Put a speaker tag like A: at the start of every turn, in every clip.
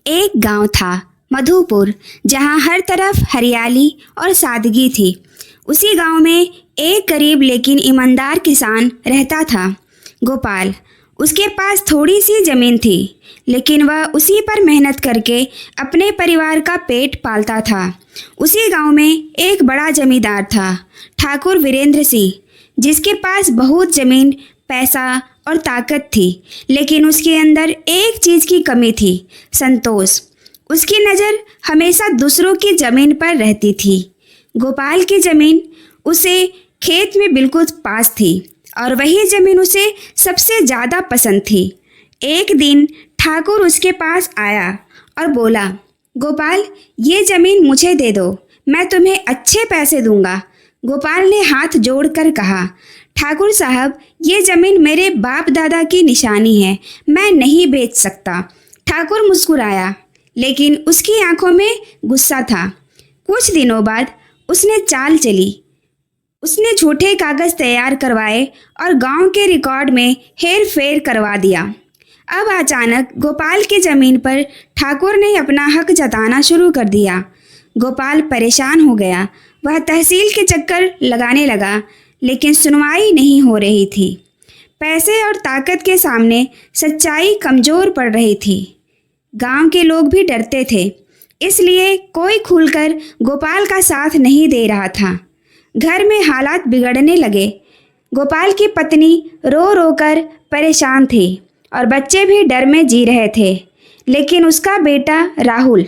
A: एक गांव था, मधुपुर, जहां हर तरफ हरियाली और सादगी थी। उसी गांव में एक गरीब लेकिन ईमानदार किसान रहता था, गोपाल। उसके पास थोड़ी सी जमीन थी, लेकिन वह उसी पर मेहनत करके अपने परिवार का पेट पालता था। उसी गांव में एक बड़ा जमींदार था, ठाकुर वीरेंद्र सिंह, जिसके पास बहुत जमीन, पैसा और ताकत थी, लेकिन उसके अंदर एक चीज़ की कमी थी, संतोष। उसकी नज़र हमेशा दूसरों की ज़मीन पर रहती थी। गोपाल की ज़मीन उसे खेत में बिल्कुल पास थी और वही ज़मीन उसे सबसे ज़्यादा पसंद थी। एक दिन ठाकुर उसके पास आया और बोला, गोपाल, ये ज़मीन मुझे दे दो, मैं तुम्हें अच्छे पैसे दूंगा। गोपाल ने हाथ जोड़कर कहा, ठाकुर साहब, ये ज़मीन मेरे बाप दादा की निशानी है, मैं नहीं बेच सकता। ठाकुर मुस्कुराया, लेकिन उसकी आंखों में गुस्सा था। कुछ दिनों बाद उसने चाल चली। उसने झूठे कागज़ तैयार करवाए और गांव के रिकॉर्ड में हेर फेर करवा दिया। अब अचानक गोपाल की ज़मीन पर ठाकुर ने अपना हक जताना शुरू कर दिया। गोपाल परेशान हो गया। वह तहसील के चक्कर लगाने लगा, लेकिन सुनवाई नहीं हो रही थी। पैसे और ताकत के सामने सच्चाई कमज़ोर पड़ रही थी। गांव के लोग भी डरते थे, इसलिए कोई खुलकर गोपाल का साथ नहीं दे रहा था। घर में हालात बिगड़ने लगे। गोपाल की पत्नी रो रो कर परेशान थी और बच्चे भी डर में जी रहे थे। लेकिन उसका बेटा राहुल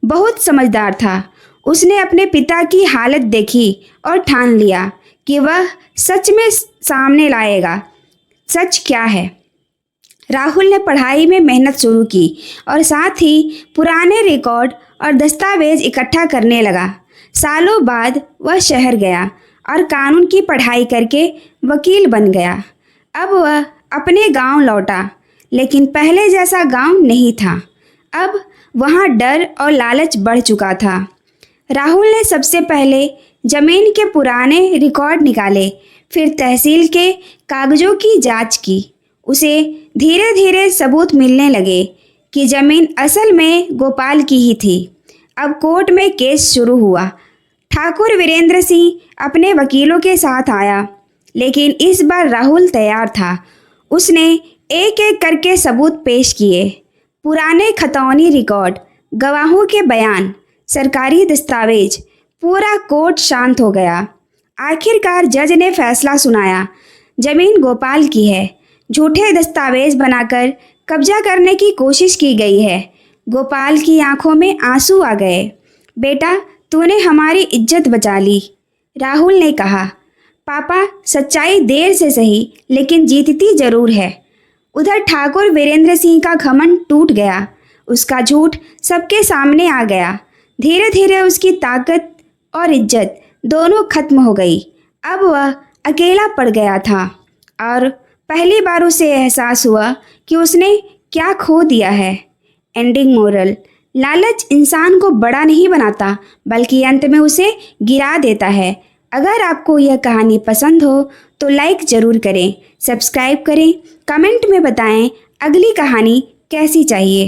A: बहुत समझदार था। उसने अपने पिता की हालत देखी और ठान लिया कि वह सच में सामने लाएगा। सच क्या है? राहुल ने पढ़ाई में मेहनत शुरू की और साथ ही पुराने रिकॉर्ड और दस्तावेज इकट्ठा करने लगा। सालों बाद वह शहर गया और कानून की पढ़ाई करके वकील बन गया। अब वह अपने गांव लौटा, लेकिन पहले जैसा गांव नहीं था। अब वहां डर और लालच बढ़ चुका था। राहुल ने सबसे पहले जमीन के पुराने रिकॉर्ड निकाले, फिर तहसील के कागजों की जांच की। उसे धीरे धीरे सबूत मिलने लगे कि ज़मीन असल में गोपाल की ही थी। अब कोर्ट में केस शुरू हुआ। ठाकुर वीरेंद्र सिंह अपने वकीलों के साथ आया, लेकिन इस बार राहुल तैयार था। उसने एक एक करके सबूत पेश किए। पुराने खतौनी रिकॉर्ड, गवाहों के बयान, सरकारी दस्तावेज। पूरा कोर्ट शांत हो गया। आखिरकार जज ने फैसला सुनाया, ज़मीन गोपाल की है। झूठे दस्तावेज बनाकर कब्जा करने की कोशिश की गई है। गोपाल की आंखों में आंसू आ गए। बेटा, तूने हमारी इज्जत बचा ली, राहुल ने कहा। पापा, सच्चाई देर से सही, लेकिन जीतती जरूर है। उधर ठाकुर वीरेंद्र सिंह का घमंड टूट गया। उसका झूठ सबके सामने आ गया। धीरे धीरे उसकी ताकत और इज्जत दोनों खत्म हो गई। अब वह अकेला पड़ गया था और पहली बार उसे एहसास हुआ कि उसने क्या खो दिया है। एंडिंग मोरल: लालच इंसान को बड़ा नहीं बनाता, बल्कि अंत में उसे गिरा देता है। अगर आपको यह कहानी पसंद हो तो लाइक ज़रूर करें, सब्सक्राइब करें, कमेंट में बताएं अगली कहानी कैसी चाहिए।